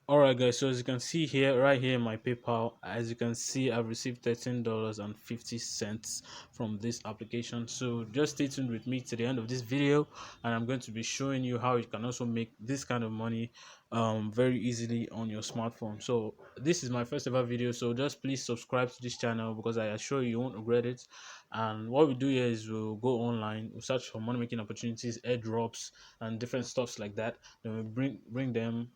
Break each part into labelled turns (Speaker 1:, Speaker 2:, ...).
Speaker 1: All right, guys. So as you can see here, right here in my PayPal, as you can see, I've received $13.50 from this application. So just stay tuned with me to the end of this video, and I'm going to be showing you how you can also make this kind of money very easily on your smartphone. So this is my first ever video, so just please subscribe to this channel because I assure you won't regret it. And what we do here is we'll go online, we'll search for money making opportunities, airdrops, and different stuffs like that. Then we bring them.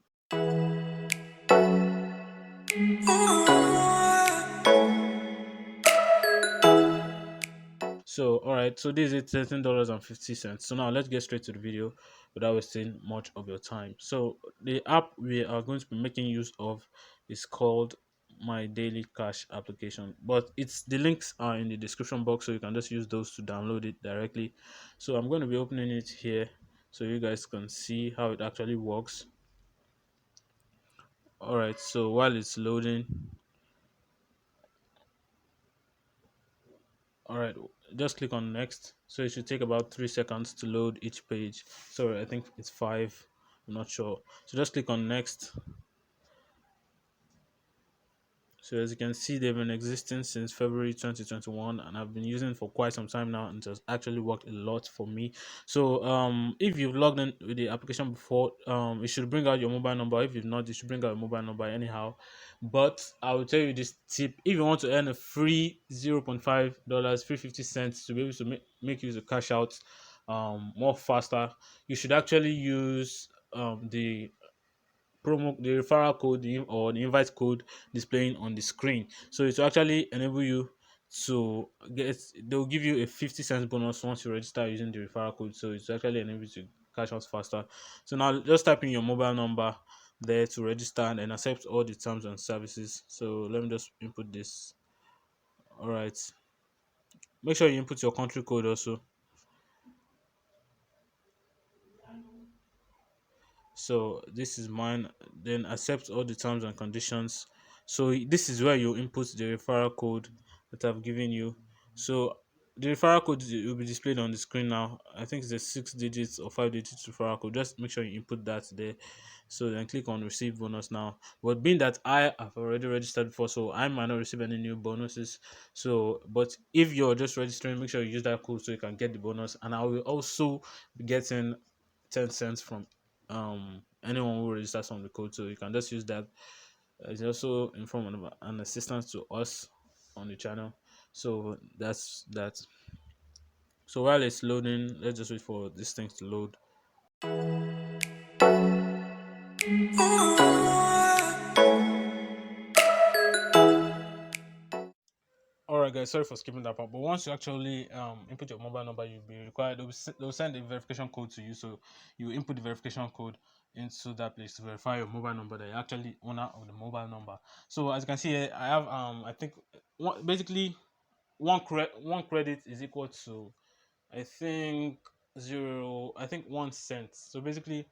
Speaker 1: So, all right, so this is $13.50. So now let's get straight to the video without wasting much of your time. So the app we are going to be making use of is called My Daily Cash application, but it's the links are in the description box, so you can just use those to download it directly. So I'm going to be opening it here so you guys can see how it actually works. All right, so while it's loading, all right, just click on next. So it should take about 3 seconds to load each page. Sorry, I think it's five, I'm not sure. So just click on next. So as you can see, they've been existing since February 2021, and I've been using it for quite some time now, and it has actually worked a lot for me. So if you've logged in with the application before, it should bring out your mobile number. If you've not, it should bring out your mobile number anyhow. But I will tell you this tip: if you want to earn a free $0.5, free 50 cents to be able to make use of cash out more faster, you should actually use the referral code or the invite code displaying on the screen. So it will actually enable you to get, they'll give you a 50 cents bonus once you register using the referral code. So it's actually enable you to cash out faster. So now just type in your mobile number there to register and accept all the terms and services. So let me just input this. All right, make sure you input your country code also. So this is mine. Then accept all the terms and conditions. So this is where you input the referral code that I've given you. So the referral code will be displayed on the screen now. I think it's a 6 digits or 5 digits referral code. Just make sure you input that there. So then click on receive bonus now. But being that I have already registered before, so I might not receive any new bonuses. So, but if you're just registering, make sure you use that code so you can get the bonus. And I will also be getting 10 cents from anyone who registers on the code, so you can just use that. It's also in form of an assistance to us on the channel. So that's that. So while it's loading, let's just wait for this thing to load. All right, guys. Sorry for skipping that part. But once you actually input your mobile number, you'll be required. They'll send a verification code to you. So you input the verification code into that place to verify your mobile number that you're actually owner of the mobile number. So as you can see here, I have I think basically one credit is equal to, I think, zero. I think 1 cent. So basically,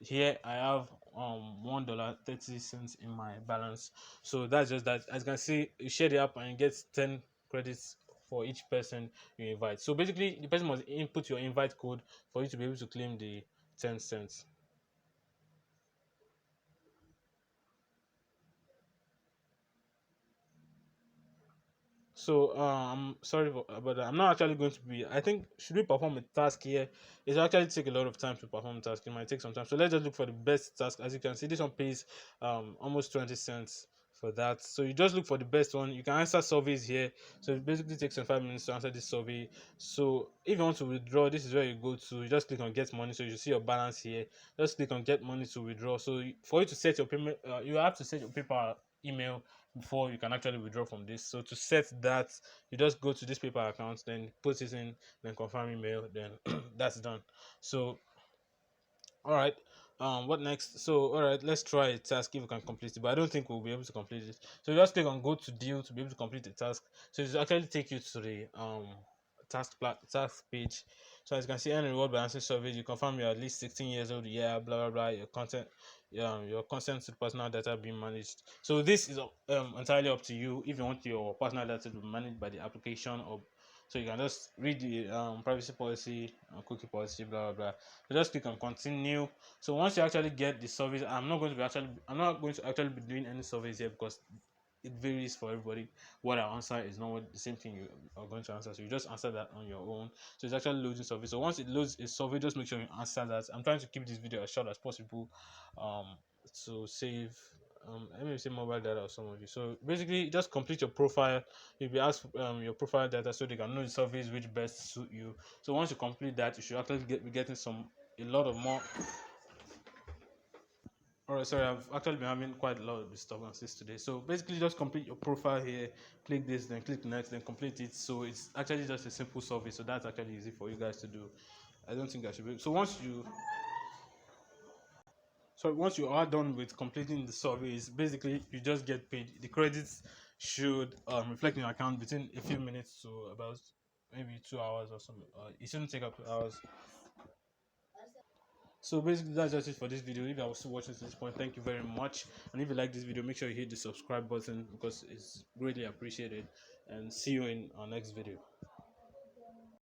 Speaker 1: here I have $1.30 in my balance. So that's just that. As you can see, you share the app and you get 10 credits for each person you invite. So basically, the person must input your invite code for you to be able to claim the 10 cents. So I'm sorry about that. I'm not actually going to be. I think should we perform a task here? It actually take a lot of time to perform a task. It might take some time. So let's just look for the best task. As you can see, this one pays almost 20 cents for that. So you just look for the best one. You can answer surveys here. So it basically takes 5 minutes to answer this survey. So if you want to withdraw, this is where you go to. You just click on get money. So you see your balance here. Just click on get money to withdraw. So for you to set your payment, you have to set your PayPal email before you can actually withdraw from this. So to set that, you just go to this PayPal account, then put it in, then confirm email, then that's done. So all right, what next? So all right, let's try a task if we can complete it, but I don't think we'll be able to complete it. So you just click on go to deal to be able to complete the task. So it will actually take you to the task page. So as you can see, any reward balancing survey, you confirm you're at least 16 years old, yeah, blah blah blah. Your consent to personal data being managed. So this is entirely up to you if you want your personal data to be managed by the application or So you can just read the privacy policy, cookie policy, blah blah blah. So just click on continue. So once you actually get the service, I'm not going to actually be doing any surveys here because it varies for everybody. What I answer is not what the same thing you are going to answer. So you just answer that on your own. So it's actually loading survey. So once it loads a survey, just make sure you answer that. I'm trying to keep this video as short as possible, um, to save let me say mobile data of some of you. So basically, just complete your profile. You'll be asked your profile data so they can know the surveys which best suit you. So once you complete that, you should actually be getting a lot of more. Alright, sorry, I've actually been having quite a lot of disturbances today. So basically, just complete your profile here, click this, then click next, then complete it. So it's actually just a simple survey. So that's actually easy for you guys to do. I don't think I should be. So once you are done with completing the surveys, basically you just get paid. The credits should reflect in your account between a few minutes to about maybe 2 hours or something. It shouldn't take up 2 hours. So basically that's just it for this video. If you are still watching to this point, thank you very much. And if you like this video, make sure you hit the subscribe button because it's greatly appreciated. And see you in our next video.